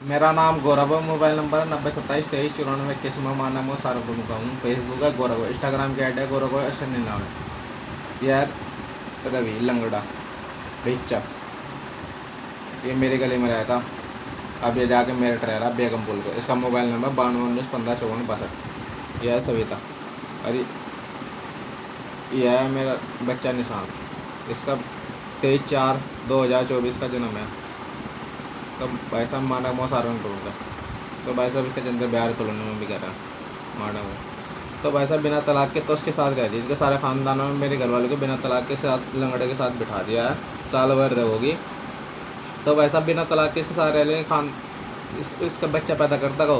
मेरा नाम गौरव है। मोबाइल नंबर है 9027239421। मैं माना मैं सार्वभौम का हूँ। फेसबुक है गौरव, इंस्टाग्राम की आईडी है गौरव अश्विनी नाम है। यार रवि लंगड़ा भिच्चा, ये मेरे गले में रहता। अब ये जाके मेरठ रह रहा बेगमपुर को। इसका मोबाइल नंबर 9219155462। यह है सविता। अरे यह है मेरा बच्चा निशान। इसका 23/4/2024 का जन्म है। तो भाई साहब माना मैं सहारनपुर का। तो भाई साहब इसका जंदर बिहार कॉलोनी में भी कह रहा है माना वो। तो भाई साहब बिना तलाक के तो उसके साथ रह दी। इसके सारे खानदानों में मेरे घर वाले को बिना तलाक के साथ लंगड़े के साथ बिठा दिया है। साल भर रहोगी। तो भाई साहब बिना तलाक के इसके साथ रह लेंगे। इसका बच्चा पैदा करता का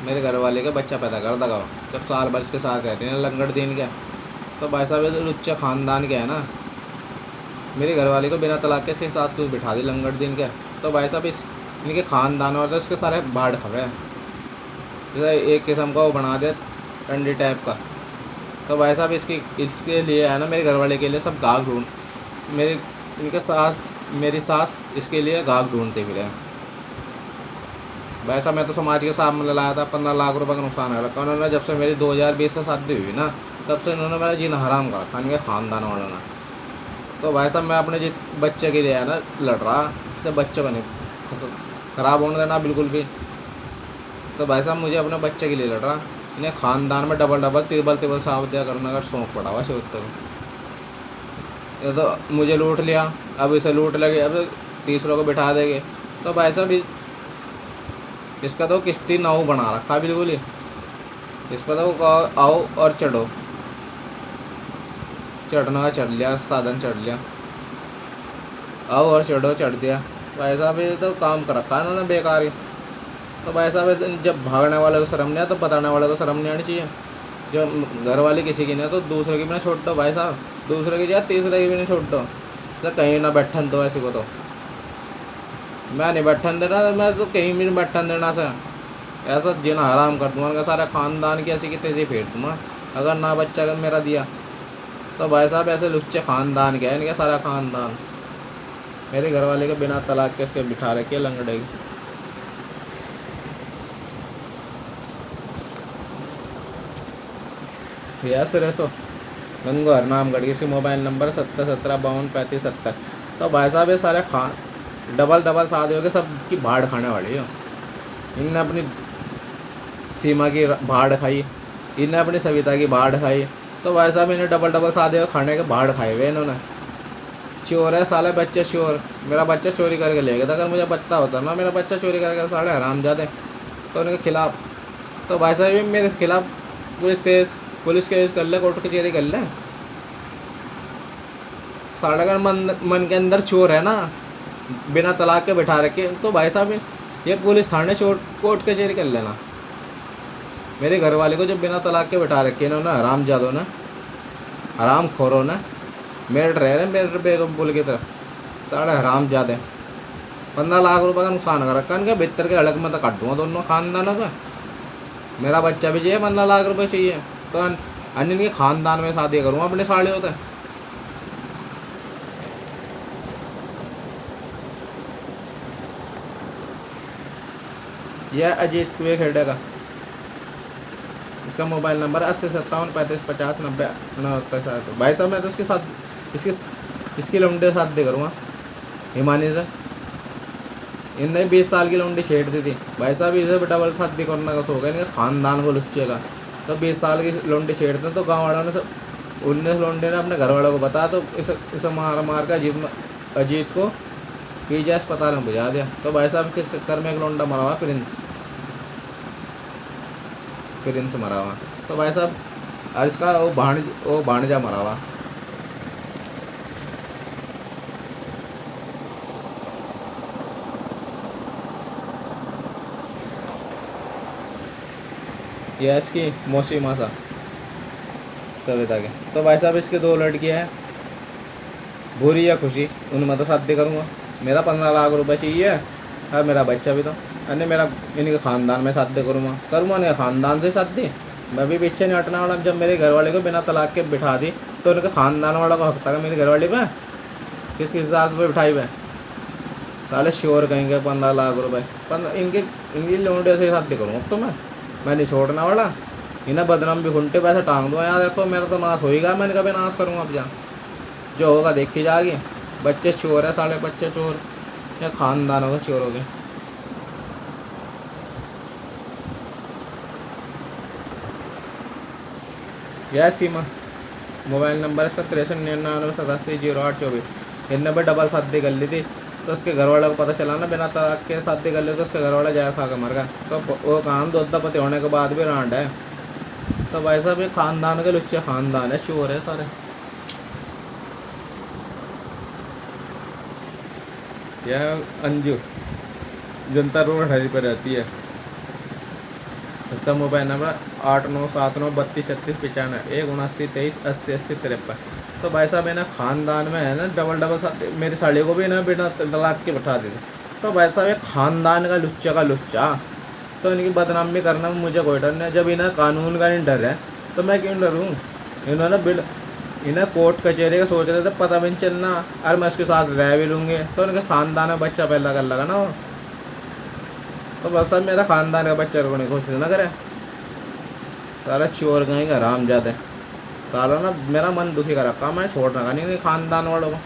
मेरे घर वाले का बच्चा पैदा करता का जब साल भर इसके साथ रहते हैं लंगड़ दिन के। तो भाई साहब ये तो लुच्चा खानदान के है ना। मेरे घर वाले को बिना तलाक के इसके साथ कुछ बिठा दी लंगड़ दिन के। तो भाई साहब इनके खानदान और उसके सारे बाढ़ खबरें हैं। जैसे एक किस्म का वो बना दे टंडी टाइप का। तो भाई साहब इसके लिए है ना, मेरे घर वाले के लिए सब गाग ढूंढ मेरे इनके मेरी सास इसके लिए गाग ढूंढते फिरे हैं। भाई साहब मैं तो समाज के सामने लाया था 15 लाख रुपए का नुकसान है रखा उन्होंने। जब से मेरी 2020 से शादी हुई ना, तब से इन्होंने मेरा जीना हराम कर रखा इनके खानदान वालों ने। तो भाई साहब मैं अपने बच्चे के लिए है ना लड़ रहा। से बच्चों का नहीं ख़राब होने देना बिल्कुल भी। तो भाई साहब मुझे अपने बच्चे के लिए लड़ रहा। इन्हें खानदान में डबल डबल तिरबल तिरबल शादियाँ करने का शौक पड़ा हुआ शिवत्तर। ये तो मुझे लूट लिया, अब इसे लूट लगे, अब तीसरों को बिठा देंगे। तो भाई साहब इसका तो किश्ती नाव बना रखा बिल्कुल ही। इस पर तो आओ और चढ़ो, चढ़ना का चढ़ लिया, साधन चढ़ लिया, आओ और चढ़ो चढ़ दिया। भाई साहब ये तो काम कर रखा है इन्होंने बेकार ही। तो भाई साहब जब भागने वाले को शर्म नहीं आता, तो बताने वाले को शर्म नहीं आनी चाहिए। जो घर वाले किसी की नहीं तो दूसरे की भी ना छोड़ दो भाई साहब। दूसरे की या तीसरे की भी नहीं छोड़ दो। सर कहीं ना बैठन दो ऐसे को। तो मैं नहीं बैठन देना, मैं तो कहीं भी नहीं बैठन देना सर। ऐसा जीना हराम कर दूँगा, सारा ख़ानदान की ऐसी की तेज़ी फेर दूँगा अगर ना बच्चा अगर मेरा दिया। तो भाई साहब ऐसे लुच्चे ख़ानदान के हैं इनके सारा ख़ानदान। मेरे घर वाले को बिना तलाक के इसके बिठा रखे लंगड़े। यस रेसो गंगोहर नाम गढ़ी। इसके मोबाइल नंबर 7017523570। तो भाई साहब ये सारे डबल डबल शादी हो के सब की भाड़ खाने वाली हो। इनने अपनी सीमा की भाड़ खाई, इनने अपनी सविता की भाड़ खाई। तो भाई साहब इन्हें डबल डबल शादी हो खाने के भाड़ खाए हुए इन्होंने। चोर है साले बच्चे चोर। मेरा बच्चा चोरी करके ले गया था। अगर मुझे पता होता ना मेरा बच्चा चोरी करके साले हराम जाते तो उनके खिलाफ। तो भाई साहब मेरे खिलाफ पुलिस केस कर ले, कोर्ट कचहरी कर ले। साढ़े अगर मन के अंदर चोर है ना बिना तलाक के बिठा रखे, तो भाई साहब ये पुलिस थाने चोर कोर्ट कचहरी कर लेना। मेरे घर वाले को जब बिना तलाक के बिठा रखे इन्होंने हराम जादों ने, हराम खोरों ने। मेरठ रह रहे मेरठ बेगमपुर की तरफ साढ़े हराम जादे। 15 लाख रुपए का नुकसान कर रखा इनके भीतर के हड़क में तो काट दूँगा दोनों खानदानों का। मेरा बच्चा भी चाहिए, 15 लाख रुपए चाहिए। तो अन्य इनके खानदान में शादी करूँगा अपने साड़े होते। यह अजीत कुएं खेड़े का। इसका मोबाइल नंबर 8057355090 भाई। तो मैं तो इसके साथ इसकी लौंडे साथ दे करूँगा हिमानी से। इनने 20 साल की लौंडी छेड़ दी थी भाई साहब। इसे भी डबल शादी करने का शौक है इनके खानदान को लुच्चे का। तो 20 साल की लौंडी छेड़ते तो गाँव वालों ने सब 19 लौंडे ने अपने घर वालों को बताया। तो इसे मार कर अजीत को पीजी अस्पताल में भिजा दिया। तो भाई साहब के चक्कर में एक लौंडा मरा हुआ प्रिंस मरा हुआ। तो भाई साहब और इसका वो भाणजा मरा हुआ। यह इसकी मौसी मासा सविता के। तो भाई साहब इसके 2 लड़कियाँ हैं, भूरी या खुशी। उनमें तो शादी करूँगा। मेरा 15 लाख रुपए चाहिए और मेरा बच्चा भी। तो अन्य मेरा इनके ख़ानदान में शादी करूँगा नहीं ख़ानदान से शादी। मैं भी पीछे नहीं हटने वाला। जब मेरे घर वाले को बिना तलाक के बिठा दी तो उनके ख़ानदान वालों का हक था मेरे घर वाले पे किस हिसाब से बिठाई हुए। साले श्योर कहेंगे 15 लाख रुपए। 15 इनके इनकी लोंडे से शादी करूँ अब तो मैं नहीं छोड़ने वाला। इन्हें बदनाम भी घुंटे पैसे टांग दूँ यार। देखो मेरा तो नाश होएगा, मैंने कभी नाश करूँगा अब जा जो होगा देखी जाएगी। बच्चे चोर है, साढ़े बच्चे चोर या खानदान होगा चोर हो गए। यह सीमा मोबाइल नंबर इसका 639987800824। इनने भी डबल शादी कर ली थी तो उसके घर वाले को पता चला ना, बिना तलाक के शादी कर ली तो उसके घर वाला जहर खा के मर गया। तो वो काम दो पति होने के बाद भी रांड है। तो भाई साहब ये खानदान के लुच्चे खानदान है, शोर है सारे। यह अंजू जनता रोड हरी पर रहती है। इसका मोबाइल नंबर 8979323695 17923808053। तो भाई साहब है ना खानदान में है ना डबल शादी। मेरी साड़ी को भी ना बिना तलाक के बैठा दी थी। तो भाई साहब ये खानदान का लुच्चा। तो इनकी बदनामी करना में मुझे कोई डर नहीं है। जब इन्हें कानून का नहीं डर है तो मैं क्यों डरूँ। इन्होंने इन्हें कोर्ट कचहरी का सोच रहे थे, पता भी नहीं चलना। अरे मैं उसके साथ रह भी लूँगी तो उनके खानदान में बच्चा पैदा कर लगा ना वो। तो बस अब मेरा खानदान का बच्चा रोने की कोशिश ना करे। सारा चोर गए का राम जाते सारा ना मेरा मन दुखी कर रखा। मैं छोड़ रखा नहीं खानदान वालों को।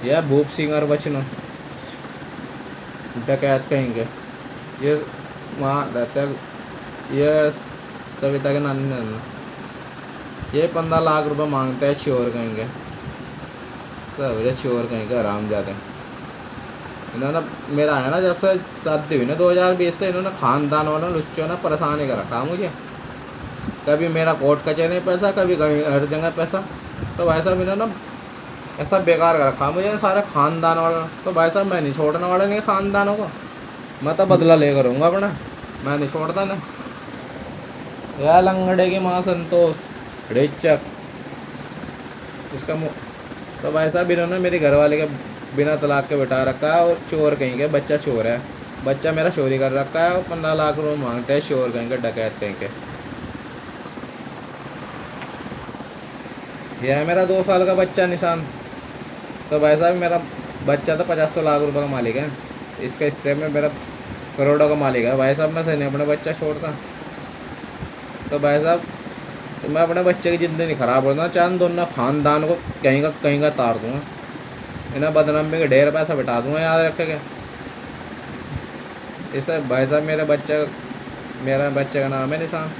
यह भूप सिंह और बचनो डकैत कहेंगे। ये वहाँ रहते ये सविता के नानी नाना। ये 15 लाख रुपए मांगते हैं, चोर कहेंगे सब। ये चोर कहेंगे आराम जाते। इन्होंने मेरा है ना जब से शादी हुई ना 2020 से, इन्होंने खानदान वालों लुच्चों ने परेशान ही कर रखा मुझे। कभी मेरा कोर्ट कचहरी पैसा, कभी हर जगह पैसा। तो भाई साहब इन्होंने ऐसा बेकार कर रखा मुझे सारे खानदान वाला। तो भाई साहब मैं नहीं छोड़ने वाला नहीं खानदानों को। मैं तो बदला ले करूँगा अपना, मैं नहीं छोड़ता ना। यह लंगड़े की माँ संतोष रेचक इसका तो भाई साहब इन्होंने मेरे घर वाले के बिना तलाक के बैठा रखा है। और चोर कहेंगे बच्चा चोर है, बच्चा मेरा चोरी कर रखा है और 15 लाख रुपए मांगते हैं। चोर कहेंगे डकैत कहेंगे। यह है मेरा 2 साल का बच्चा निशान। तो भाई साहब मेरा बच्चा तो 50 लाख रुपए का मालिक है। इसके हिस्से में मेरा करोड़ों का मालिक है। भाई साहब मैं सही नहीं अपना बच्चा छोड़ता। तो भाई साहब मैं अपने बच्चे की ज़िंदगी नहीं ख़राब होना चाहता। दोनों खानदान को कहीं का तार दूँगा। इन्हें बदनामी के ढेर पैसा बिठा दूँगा याद रखे के। इसे भाई साहब मेरे बच्चे का नाम है निशान।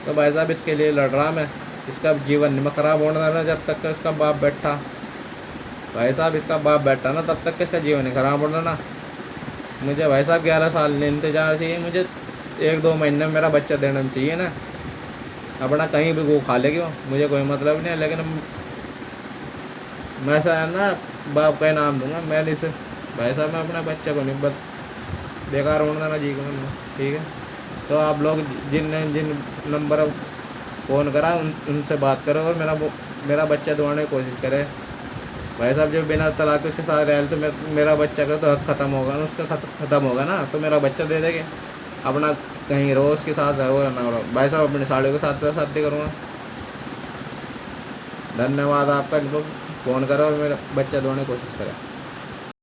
तो भाई साहब इसके लिए लड़ रहा मैं। इसका जीवन नहीं ख़राब होने देना जब तक इसका बाप बैठा। भाई साहब इसका बाप बैठा ना तब तक इसका जीवन नहीं ख़राब होना ना। मुझे भाई साहब 11 साल इंतजार चाहिए। मुझे 1-2 महीने में मेरा बच्चा देना चाहिए ना। अपना कहीं भी वो खा लेगी वो, मुझे कोई मतलब नहीं है। लेकिन मैं ऐसा है ना बाप का नाम दूंगा मैं नहीं से। भाई साहब मैं अपने बच्चे को नहीं बेकार होने देना जी को। ठीक है तो आप लोग जिन नंबर फ़ोन करा उनसे बात करो और मेरा बच्चा दिवाने की कोशिश करे। भाई साहब जब बिना तलाक उसके साथ रह तो मेरा बच्चा का तो हक ख़त्म होगा ना, उसका ख़त्म होगा ना। तो मेरा बच्चा दे देंगे अपना कहीं रोज़ के साथ रहो ना रहो। भाई साहब अपने साड़ियों के साथ शादी करूँगा। धन्यवाद आपका। फ़ोन करो और मेरा बच्चा दिवाने की कोशिश करें।